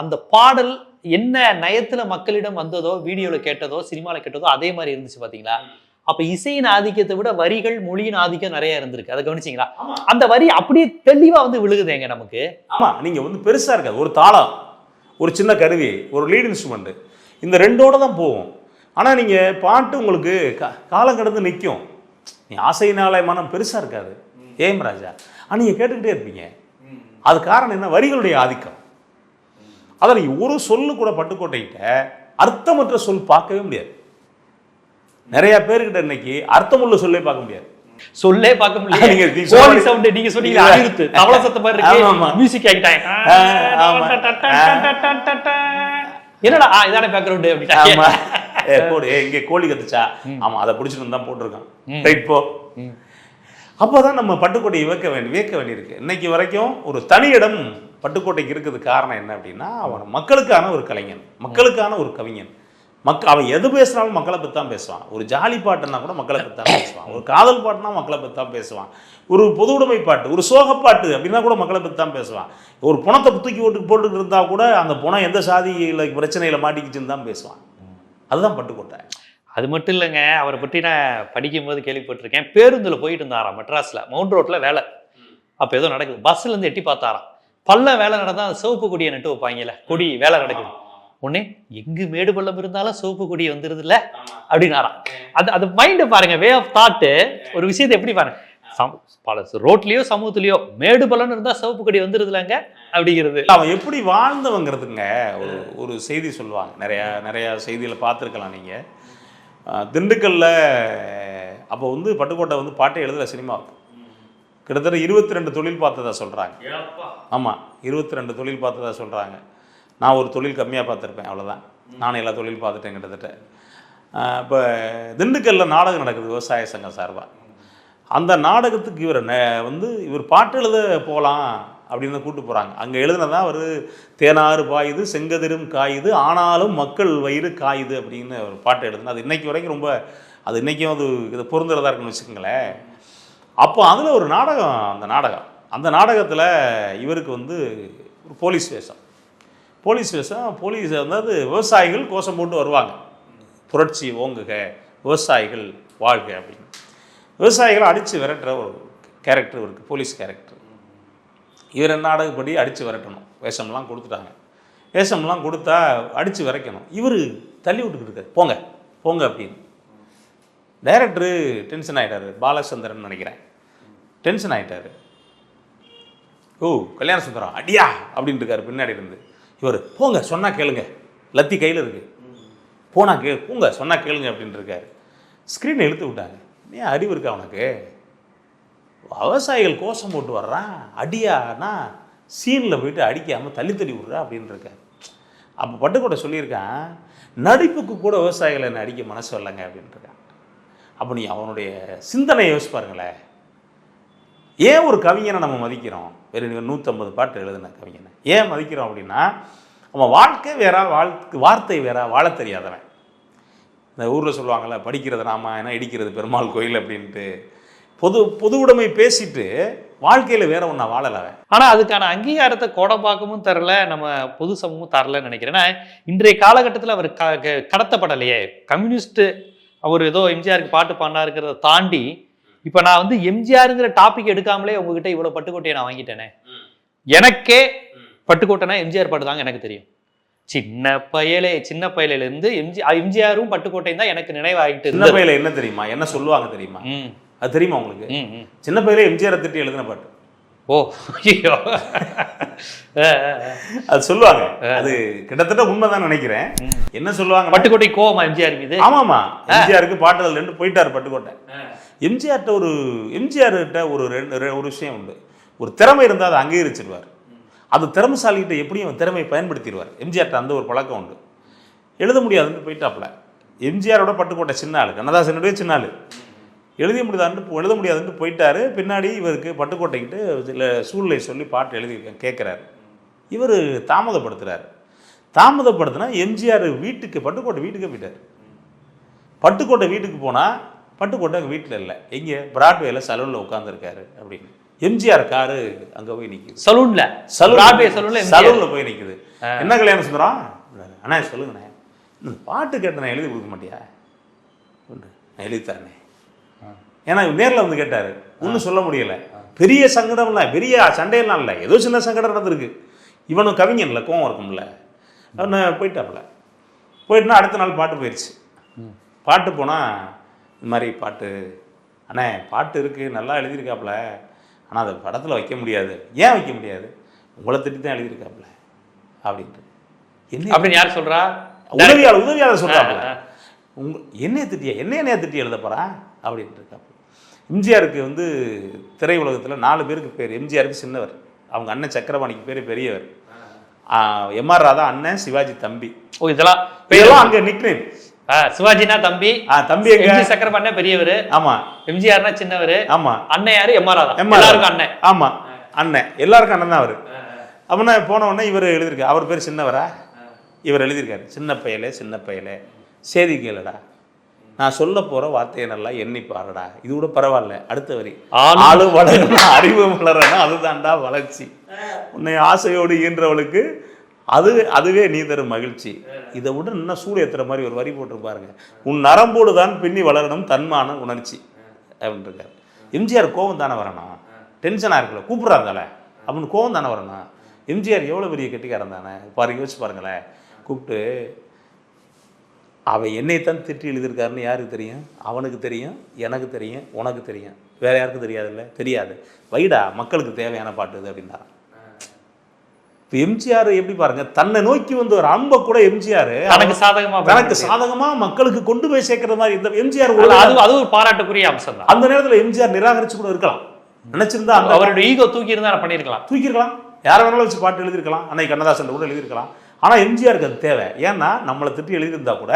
அந்த பாடல் என்ன நயத்துல மக்களிடம் வந்ததோ, வீடியோல கேட்டதோ, சினிமால கேட்டதோ அதே மாதிரி இருந்துச்சு பாத்தீங்களா? அப்ப இசையின் ஆதிக்கத்தை விட வரிகள், மொழியின் ஆதிக்கம் நிறைய இருந்திருக்கு. அதை கவனிச்சிங்களா? அந்த வரி அப்படியே தெளிவா வந்து விழுகுதேங்க நமக்கு. ஆமா, நீங்க வந்து பெருசா இருக்காது, ஒரு தாளம், ஒரு சின்ன கருவி, ஒரு லீட் இன்ஸ்ட்ருமெண்ட், இந்த ரெண்டோட தான் போகும். ஆனா நீங்க பாட்டு உங்களுக்கு காலம் கடந்து நிற்கும். நீ ஆசையினாலே மனம் பெருசா இருக்காது ஏம் ராஜா, ஆனா நீங்க கேட்டுக்கிட்டே இருப்பீங்க. அது காரணம் என்ன? வரிகளுடைய ஆதிக்கம். அதை நீங்க ஒரு சொல்லு கூட பட்டுக்கோட்டைகிட்ட அர்த்தமற்ற சொல் பார்க்கவே முடியாது. நிறைய பேர்கிட்ட இன்னைக்கு அர்த்தமுள்ள சொல்லே பார்க்க முடியாது. சொல்லே பார்க்க முடியாது. நீங்க சொன்னீங்க அனிருத் தவள சத்தம் மாதிரி இருக்கு, மியூசிக் ஆகிட்டாங்க. என்னடா இதானே பேக்ரவுண்ட் அப்படிட்டாங்க. இங்க கோழி கத்துச்சா? ஆமா, அதை பிடிச்சிட்டு தான் போட்டிருக்கான். ரைட் போ. அப்போதான் நம்ம பட்டுக்கோட்டையை வியக்க வேண்டியிருக்கு. இன்னைக்கு வரைக்கும் ஒரு தனி இடம் பட்டுக்கோட்டைக்கு இருக்குது. காரணம் என்ன அப்படின்னா, அவன் மக்களுக்கான ஒரு கலைஞன், மக்களுக்கான ஒரு கவிஞன். அவன் எது பேசுனாலும் மக்களை பற்றி தான் பேசுவான். ஒரு ஜாலி பாட்டுன்னா கூட மக்களை பற்றி தான் பேசுவான். ஒரு காதல் பாட்டுனா மக்களை பற்றி தான் பேசுவான். ஒரு பொது உடைமை பாட்டு, ஒரு சோகப்பாட்டு அப்படின்னா கூட மக்களை பற்றி தான் பேசுவான். ஒரு புணத்தை தூக்கி போட்டுக்கிட்டு இருந்தால் கூட அந்த புணம் எந்த சாதியில் பிரச்சனையில் மாட்டிக்கிச்சுன்னு தான் பேசுவான். அதுதான் பட்டுக்கோட்டை. அது மட்டும் இல்லைங்க, அவரை பற்றி நான் படிக்கும்போது கேள்விப்பட்டிருக்கேன். பேருந்தில் போயிட்டு இருந்தாராம் மெட்ராஸில், மவுண்ட் ரோட்டில் வேலை. அப்போ ஏதோ நடக்குது, பஸ்ஸுலேருந்து எட்டி பார்த்தாராம். வேலை நடந்தால் அந்த சிவப்பு கொடியை நட்டு வைப்பாங்கல்ல, கொடி வேலை நடக்குது. உடனே எங்கு மேடு பள்ளம் இருந்தாலும் சிவப்பு கொடி வந்துருது இல்ல அப்படின்னாராம். அது மைண்டை பாருங்க, வே ஆஃப் தாட். ஒரு விஷயத்தை எப்படி பாருங்க, ரோட்லயோ சமூகத்திலயோ மேடு பள்ளம் இருந்தா சிவப்பு கொடி வந்துருதுலங்க அப்படிங்கிறது. அவன் எப்படி வாழ்ந்தவங்கிறதுங்க ஒரு செய்தி சொல்லுவாங்க. நிறைய செய்தியில பார்த்துருக்கலாம் நீங்க. திண்டுக்கல்ல அப்போ வந்து பட்டுக்கோட்டை வந்து பாட்டை எழுதல, சினிமாவுக்கு கிட்டத்தட்ட 22 தொழில் பார்த்ததா சொல்றாங்க. ஆமா, 22 தொழில் பார்த்ததா சொல்றாங்க. நான் ஒரு தொழில் கம்மியாக பார்த்துருப்பேன், அவ்வளோதான். நானும் எல்லா தொழில் பார்த்துட்டேன் கிட்டத்தட்ட. இப்போ திண்டுக்கல்லில் நாடகம் நடக்குது விவசாய சங்கம் சார்பாக. அந்த நாடகத்துக்கு இவர் பாட்டு எழுத போகலாம் அப்படின்னு கூப்பிட்டு போகிறாங்க. அங்கே எழுதுனதான் அவர் தேனாறு பாயுது, செங்கதிரும் காயுது, ஆனாலும் மக்கள் வயிறு காயுது அப்படின்னு ஒரு பாட்டு எழுதுனா. அது இன்னைக்கு வரைக்கும் ரொம்ப, அது இன்றைக்கும் அது இது பொருந்துறதா இருக்குன்னு வச்சுக்கோங்களேன். அப்போ அதில் ஒரு நாடகம், அந்த நாடகத்தில் இவருக்கு வந்து ஒரு போலீஸ் வேஷம் வந்து விவசாயிகள் கோஷம் போட்டு வருவாங்க, புரட்சி ஓங்குக, விவசாயிகள் வாழ்க அப்படின்னு. விவசாயிகளை அடித்து விரட்டுற ஒரு கேரக்டர் இருக்குது, போலீஸ் கேரக்டர். இவர் நாடகப்படி அடித்து விரட்டணும். வேஷம்லாம் கொடுத்துட்டாங்க. வேஷம்லாம் கொடுத்தா அடித்து விரைக்கணும். இவர் தள்ளி விட்டுக்கிட்டு இருக்காரு, போங்க போங்க அப்படின்னு. டைரக்டரு டென்ஷன் ஆகிட்டார், பாலச்சந்திரன் நினைக்கிறேன், டென்ஷன் ஆகிட்டார். ஓ கல்யாண சுந்தரம் அடியா அப்படின்ட்டு இருக்காரு பின்னாடி இருந்து. இவர் போங்க சொன்னால் கேளுங்க, லத்தி கையில் இருக்குது, போங்க சொன்னால் கேளுங்க அப்படின்ட்டு இருக்காரு. ஸ்க்ரீனை இழுத்து விட்டாங்க. ஏன் அறிவு இருக்கா அவனுக்கு? விவசாயிகள் கோஷம் போட்டு வர்றான், அடியானா சீனில் போயிட்டு அடிக்காமல் தள்ளி விட்றா அப்படின்னு இருக்காரு. அப்போ பட்டுக்கோட்டை சொல்லியிருக்கான், நடிப்புக்கு கூட விவசாயிகளை என்ன அடிக்க மனசு வரலைங்க அப்படின்ட்டு இருக்கான். அப்போ நீ அவனுடைய சிந்தனையை யோசிச்சு பாருங்களேன். ஏன் ஒரு கவிஞனை நம்ம மதிக்கிறோம்? வேறு 150 பாட்டு எழுதுன கவிஞனை ஏன் மதிக்கிறோம் அப்படின்னா, அவன் வாழ்க்கை வேற, வார்த்தை வேற, வாழ தெரியாதவன். இந்த ஊரில் சொல்லுவாங்கள்ல, படிக்கிறது ராமாயணம், இடிக்கிறது பெருமாள் கோயில் அப்படின்ட்டு பொது உடைமை பேசிட்டு வாழ்க்கையில் வேற ஒன்றா வாழலை. ஆனால் அதுக்கான அங்கீகாரத்தை கோடம்பாக்கமும் தரல, நம்ம பொது சமூகமும் தரலன்னு நினைக்கிறேன். ஏன்னா இன்றைய காலகட்டத்தில் அவர் கடத்தப்படலையே. கம்யூனிஸ்ட் அவர் ஏதோ எம்ஜிஆருக்கு பாட்டு பாடினாருக்கிறத தாண்டி இப்போ நான் வந்து எம்ஜிஆருங்கிற டாபிக் எடுக்காமலே உங்ககிட்ட இவ்வளோ பட்டுக்கோட்டையை நான் வாங்கிட்டேனே. எனக்கே பட்டுக்கோட்டைனா எம்ஜிஆர் பாட்டு தாங்க எனக்கு தெரியும். சின்ன பயலிலிருந்து எம்ஜிஆரும் பட்டுக்கோட்டையும் தான் எனக்கு நினைவாகிட்டு சின்ன பையில என்ன தெரியுமா, என்ன சொல்லுவாங்க தெரியுமா? அது தெரியுமா உங்களுக்கு? சின்ன பையில எம்ஜிஆர் திட்டி எழுதின பாட்டு. ஓ ஐயோ, அது சொல்லுவாங்க. அது கிட்டத்தட்ட உண்மைதான் நினைக்கிறேன். என்ன சொல்லுவாங்க, பட்டுக்கோட்டை கோவமா எம்ஜிஆர் மீது? ஆமாமா, எம்ஜிஆருக்கு பாட்டுகள் ரெண்டு போயிட்டாரு பட்டுக்கோட்டை. எம்ஜிஆர்கிட்ட ஒரு விஷயம் உண்டு. ஒரு திறமை இருந்தால் அதை அங்கீகரிச்சிருவார். அது திறமைசாலிகிட்ட எப்படியும் திறமையை பயன்படுத்திடுவார். எம்ஜிஆர்கிட்ட அந்த ஒரு பழக்கம் உண்டு. எழுத முடியாதுன்னு போயிட்டாப்புல. எம்ஜிஆரோட பட்டுக்கோட்டை சின்ன ஆளு, கண்ணதாசனுடைய சின்ன ஆளு. எழுத முடியாதுன்ட்டு போயிட்டாரு. பின்னாடி இவருக்கு பட்டுக்கோட்டைக்கிட்டு சில சூழ்நிலை சொல்லி பாட்டு எழுதியிருக்கேன் கேட்குறாரு. இவர் தாமதப்படுத்தினா எம்ஜிஆர் பட்டுக்கோட்டை வீட்டுக்கே போயிட்டார். பட்டுக்கோட்டை வீட்டுக்கு போனால் பட்டுக்கோட்டை அங்கே வீட்டில் இல்லை, எங்கே பிராட்வேல சலூனில் உட்காந்துருக்காரு அப்படின்னு. எம்ஜிஆர் காரு அங்கே போய் நிற்குது. சலூனில் போய் நிற்குது. என்ன கல்யாணம் சுந்தரம்? அண்ணா சொல்லுங்கண்ணே, இந்த பாட்டு கேட்ட நான் எழுதி கொடுக்க மாட்டியா? நான் எழுதித்தானே. ஏன்னா நேரில் வந்து கேட்டார். ஒன்றும் சொல்ல முடியலை. பெரிய சங்கடம் இல்லை, பெரிய சண்டையெல்லாம் இல்லை, ஏதோ சின்ன சங்கடம் நடந்திருக்கு. இவனும் கவிஞன்ல கோவம் இருக்கும்ல, அவனை போயிட்டாப்புல. போயிட்டுனா அடுத்த நாள் பாட்டு போயிடுச்சு. பாட்டு போனால் இந்த மாதிரி பாட்டு, அண்ணே பாட்டு இருக்குது, நல்லா எழுதியிருக்காப்புல, ஆனால் அதை படத்தில் வைக்க முடியாது. ஏன் வைக்க முடியாது? உங்களை திட்டி தான் எழுதியிருக்காப்புல அப்படின்ட்டு. என்ன அப்படின்னு யார் சொல்கிறா? உதவியாளர் சொல்கிறாப்புல. என்னைய திட்டி எழுத போகிறா அப்படின்ட்டு இருக்காப்புல. எம்ஜிஆருக்கு வந்து திரை உலகத்தில் 4 பேருக்கு பேர். எம்ஜிஆருக்கு சின்னவர், அவங்க அண்ணன் சக்கரபாணிக்கு பேர் பெரியவர், எம்ஆர் ராதா அண்ணன், சிவாஜி தம்பி. ஓ, இதெல்லாம் அங்கே நிக்நேம். சிவாஜினா தம்பி, தம்பி சக்கரபாணி பெரியவர், ஆமா. எம்ஜிஆர்னா சின்னவர், ஆமா. அண்ணன் யாரு? எம்ஆர் ராதா. எல்லாருக்கும் அண்ணன். ஆமா, அண்ணன், எல்லாருக்கும் அண்ணன் தான் அவரு. அப்படின்னா போன உடனே இவர் எழுதியிருக்காரு. அவர் பேர் சின்னவரா? இவர் எழுதியிருக்காரு, சின்ன பயலே சேதி கேளுடா, நான் சொல்ல போற வார்த்தையை நல்லா எண்ணி பாருடா. இது கூட பரவாயில்ல. அடுத்த வரி, ஆளு வளரணும் அறிவு வளரணும், அதுதான்டா வளர்ச்சி. உன்னை ஆசையோடு ஈன்றவளுக்கு அதுவே நீ தரும் மகிழ்ச்சி. இதை விட இன்னும் சூடு ஏற்றுற மாதிரி ஒரு வரி போட்டிருப்பாருங்க. உன் நரம்போடு தான் பின்னி வளரணும் தன்மான உணர்ச்சி அப்படின்னு இருக்காரு. எம்ஜிஆர் கோவம் தானே வரணும், டென்ஷனாக இருக்குல்ல, கூப்பிட்றாங்களே அப்படின்னு கோவம் தானே வரணும். எம்ஜிஆர் எவ்வளோ பெரிய கெட்டிக்காரன் தானே யோசிச்சு பாருங்களேன். கூப்பிட்டு அவன் என்னைத்தான் திட்டி எழுதியிருக்காருன்னு யாருக்கு தெரியும்? அவனுக்கு தெரியும், எனக்கு தெரியும், உனக்கு தெரியும், வேற யாருக்கும் தெரியாதுல்ல? தெரியாது. வைடா, மக்களுக்கு தேவையான பாட்டு இது அப்படின்னா. இப்போ எம்ஜிஆர் எப்படி பாருங்க, தன்னை நோக்கி வந்து ஒரு அம்பை கூட எம்ஜிஆர் தனக்கு சாதகமா மக்களுக்கு கொண்டு போய் சேர்க்கிற மாதிரி இந்த எம்ஜிஆர் அது ஒரு பாராட்டுக்குரிய அம்சம் தான். அந்த நேரத்தில் எம்ஜிஆர் நிராகரிச்சு கூட இருக்கலாம், நினைச்சிருந்தா அவருடைய ஈகோ தூக்கியிருந்தா பண்ணியிருக்கலாம், யாரை வேணாலும் வச்சு பாட்டு எழுதியிருக்கலாம், அன்னைக்கு கண்ணதாசன் கூட எழுதியிருக்கலாம். ஆனால் எம்ஜிஆருக்கு அது தேவை. ஏன்னா நம்மளை திட்டி எழுதியிருந்தா கூட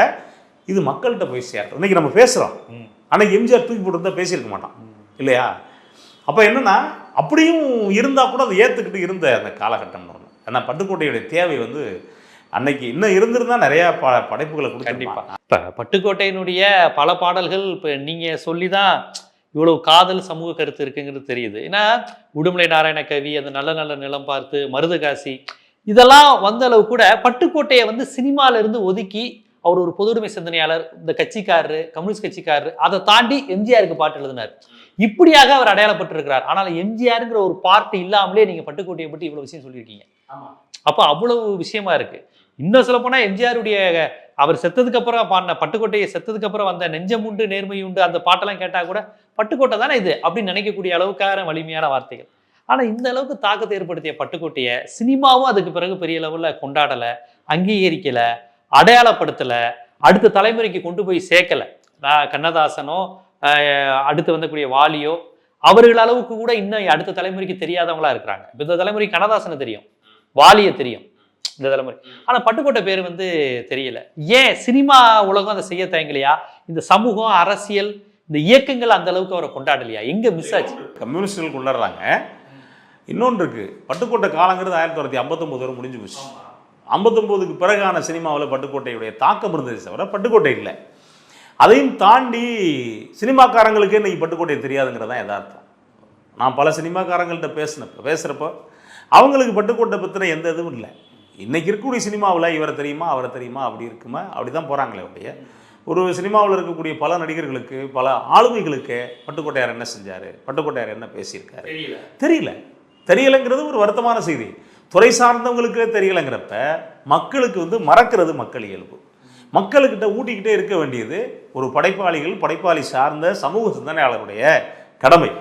இது மக்கள்கிட்ட போய் சேரட்டும். இன்னைக்கு நம்ம பேசுகிறோம், அன்னைக்கு எம்ஜிஆர் தூக்கி போட்டு இருந்தால் பேசியிருக்க மாட்டான் இல்லையா? அப்போ என்னன்னா அப்படியும் இருந்தால் கூட அதை ஏற்றுக்கிட்டு இருந்த அந்த காலகட்டம் ஒன்று. ஏன்னா பட்டுக்கோட்டையுடைய தேவை வந்து அன்னைக்கு இன்னும் இருந்திருந்தா நிறையா படைப்புகளை கொடுத்து. கண்டிப்பாக இப்போ பட்டுக்கோட்டையினுடைய பல பாடல்கள் இப்போ நீங்கள் சொல்லி தான் இவ்வளவு காதல் சமூக கருத்து இருக்குங்கிறது தெரியுது. ஏன்னா உடுமலை நாராயண கவி, அந்த நல்ல நல்ல நிலம் பார்த்து, மருதகாசி, இதெல்லாம் வந்த அளவு கூட பட்டுக்கோட்டையை வந்து சினிமால இருந்து ஒதுக்கி அவர் ஒரு பொதுவுடைமை சிந்தனையாளர், இந்த கட்சிக்காரரு, கம்யூனிஸ்ட் கட்சிக்காரரு, அதை தாண்டி எம்ஜிஆருக்கு பாட்டு எழுதினார். இப்படியாக அவர் அடையாளப்பட்டிருக்கிறார். ஆனால் எம்ஜிஆருங்கிற ஒரு பார்ட்டி இல்லாமலே நீங்க பட்டுக்கோட்டையை பற்றி இவ்வளவு விஷயம் சொல்லியிருக்கீங்க. அப்போ அவ்வளவு விஷயமா இருக்கு. இன்னும் சொல்ல போனா எம்ஜிஆருடைய அவர் செத்ததுக்கு அப்புறம் பாடின பட்டுக்கோட்டையை செத்ததுக்கு அப்புறம் வந்த நெஞ்சமுண்டு நேர்மையுண்டு அந்த பாட்டெல்லாம் கேட்டா கூட பட்டுக்கோட்டை தானே இது அப்படின்னு நினைக்கக்கூடிய அளவுக்கான வலிமையான வார்த்தைகள். ஆனா இந்த அளவுக்கு தாக்கத்தை ஏற்படுத்திய பட்டுக்கோட்டையை சினிமாவும் அதுக்கு பிறகு பெரிய லெவல்ல கொண்டாடலை, அங்கீகரிக்கல, அடையாளப்படுத்தலை, அடுத்த தலைமுறைக்கு கொண்டு போய் சேர்க்கல. கண்ணதாசனோ அடுத்து வந்தக்கூடிய வாலியோ அவர்கள் அளவுக்கு கூட இன்னும் அடுத்த தலைமுறைக்கு தெரியாதவங்களா இருக்கிறாங்க. இந்த தலைமுறைக்கு கண்ணதாசனை தெரியும், வாலியை தெரியும் இந்த தலைமுறை, ஆனா பட்டுக்கோட்டை பேர் வந்து தெரியல. ஏன் சினிமா உலகம் அதை செய்ய தயங்கலையா? இந்த சமூகம், அரசியல், இந்த இயக்கங்கள் அந்த அளவுக்கு அவரை கொண்டாடலையா? எங்க மிஸ் ஆச்சு? கம்யூனிஸ்டுகள் கொண்டாடுறாங்க. இன்னொன்று இருக்கு, பட்டுக்கோட்டை காலங்கிறது 1959 வரை முடிஞ்சு போச்சு. 59க்கு பிறகான சினிமாவில் பட்டுக்கோட்டையுடைய தாக்கம் இருந்தது தவிர பட்டுக்கோட்டை இல்லை. அதையும் தாண்டி சினிமாக்காரங்களுக்கே இன்னைக்கு பட்டுக்கோட்டை தெரியாதுங்கிறதான் யதார்த்தம். நான் பல சினிமாக்காரங்கள்ட்ட பேசுகிறப்போ அவங்களுக்கு பட்டுக்கோட்டை பற்றின எந்த இதுவும் இல்லை. இன்றைக்கி இருக்கக்கூடிய சினிமாவில் இவரை தெரியுமா, அவரை தெரியுமா, அப்படி இருக்குமா, அப்படி தான் போகிறாங்களே உடைய. ஒரு சினிமாவில் இருக்கக்கூடிய பல நடிகர்களுக்கு, பல ஆளுமைகளுக்கு பட்டுக்கோட்டையார் என்ன செஞ்சார், பட்டுக்கோட்டையார் என்ன பேசியிருக்காரு தெரியலைங்கிறது ஒரு வருத்தமான செய்தி. துறை சார்ந்தவங்களுக்கே தெரியலைங்கிறப்ப மக்களுக்கு வந்து மறக்கிறது மக்கள் இயல்பு. மக்கள்கிட்ட ஊட்டிக்கிட்டே இருக்க வேண்டியது ஒரு படைப்பாளி சார்ந்த சமூக சிந்தனையாளருடைய கடமை.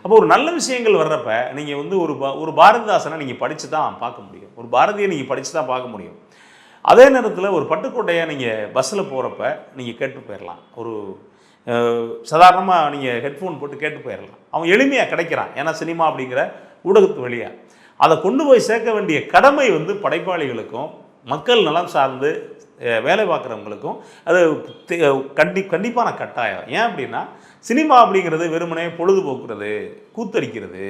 அப்போ ஒரு நல்ல விஷயங்கள் வர்றப்ப நீங்கள் வந்து ஒரு பாரதிதாசனை நீங்கள் படித்து தான் பார்க்க முடியும், ஒரு பாரதியை நீங்கள் படித்து தான் பார்க்க முடியும். அதே நேரத்தில் ஒரு பட்டுக்கோட்டையை நீங்கள் பஸ்ஸில் போகிறப்ப நீங்கள் கேட்டு போயிடலாம், ஒரு சாதாரணமாக நீங்கள் ஹெட்ஃபோன் போட்டு கேட்டு போயிடலாம். அவன் எளிமையாக கிடைக்கிறான், ஏன்னா சினிமா அப்படிங்கிற ஊடகத்து வழியாக. அதை கொண்டு போய் சேர்க்க வேண்டிய கடமை வந்து படைப்பாளிகளுக்கும் மக்கள் நலம் சார்ந்து வேலை பார்க்குறவங்களுக்கும் அது கண்டிப்பான கட்டாயம். ஏன் அப்படின்னா சினிமா அப்படிங்கிறது வெறுமனே பொழுதுபோக்குறது, கூத்தடிக்கிறது,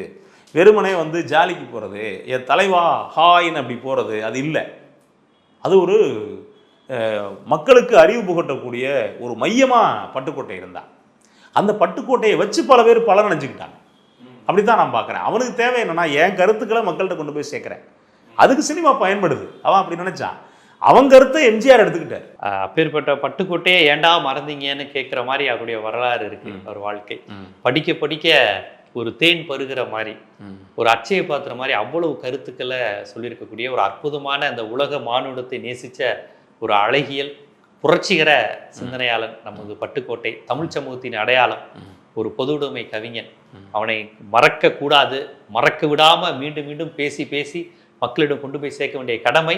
வெறுமனே வந்து ஜாலிக்கு போகிறது, என் தலைவா ஹாயின்னு அப்படி போகிறது அது இல்லை. அது ஒரு மக்களுக்கு அறிவு புகட்டக்கூடிய ஒரு மையமாக பட்டுக்கோட்டை இருந்தான். அந்த பட்டுக்கோட்டையை வச்சு பல பேர் பலன் நினைச்சுக்கிட்டாங்க. அப்படி தான் நான் பார்க்குறேன். அவனுக்கு தேவை என்னென்னா என் கருத்துக்களை மக்கள்கிட்ட கொண்டு போய் சேர்க்குறேன், அதுக்கு சினிமா பயன்படுது. அவன் அப்படி நினச்சான். அவன் கருத்தை எம்ஜிஆர் எடுத்துக்கிட்டார். அப்பேற்பட்ட பட்டுக்கோட்டையை ஏண்டா மறந்தீங்கன்னு கேட்குற மாதிரி அவருடைய வரலாறு இருக்கு. அவர் வாழ்க்கை படிக்க படிக்க ஒரு தேன் பருகிற மாதிரி, ஒரு அச்சய பாத்திர மாதிரி அவ்வளவு கருத்துக்களை சொல்லியிருக்கக்கூடிய ஒரு அற்புதமான அந்த உலக மானுடத்தை நேசித்த ஒரு அழகியல் புரட்சிகர சிந்தனையாளன் நமது பட்டுக்கோட்டை. தமிழ் சமூகத்தின் அடையாளம், ஒரு பொதுவுடைமை கவிஞன். அவனை மறக்க கூடாது, மறக்க விடாம மீண்டும் மீண்டும் பேசி பேசி மக்களிடம் கொண்டு போய் சேர்க்க வேண்டிய கடமை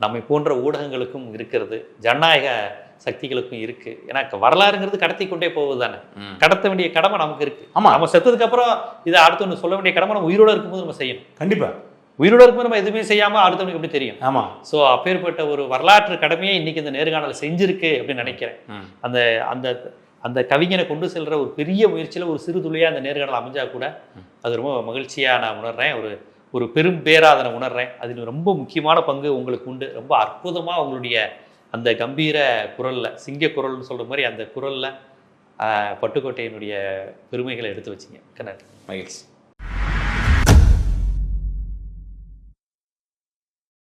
நம்மை போன்ற ஊடகங்களுக்கும் இருக்கிறது, ஜனநாயக சக்திகளுக்கும் இருக்கு. ஏன்னா வரலாறுங்கிறது கடத்தி கொண்டே போவது தானே, கடத்த வேண்டிய கடமை நமக்கு இருக்கு. ஆமா, நம்ம செத்ததுக்கு அப்புறம் இதை அடுத்தவனுக்கு சொல்ல வேண்டிய கடமை நம்ம உயிரோட இருக்கும்போது நம்ம செய்யணும். கண்டிப்பா உயிரோட இருக்கும்போது நம்ம எதுவுமே செய்யாம அடுத்தவனுக்கு எப்படி தெரியும்? ஆமா. ஸோ அப்பேற்பட்ட ஒரு வரலாற்று கடமையை இன்னைக்கு இந்த நேர்காணல் செஞ்சிருக்கு அப்படின்னு நினைக்கிறேன். அந்த அந்த அந்த கவிஞனை கொண்டு செல்ற ஒரு பெரிய முயற்சியில் ஒரு சிறு துளியாக அந்த நேர்காணல் அமைஞ்சா கூட அது ரொம்ப மகிழ்ச்சியாக நான் உணர்றேன். ஒரு பெரும் பேராதனை உணர்றேன். அதில் ரொம்ப முக்கியமான பங்கு உங்களுக்கு உண்டு. ரொம்ப அற்புதமாக உங்களுடைய அந்த கம்பீர குரலில், சிங்க குரல்னு சொல்கிற மாதிரி அந்த குரலில் பட்டுக்கோட்டையினுடைய பெருமைகளை எடுத்து வச்சிங்க. நன்றி. மகிழ்ச்சி.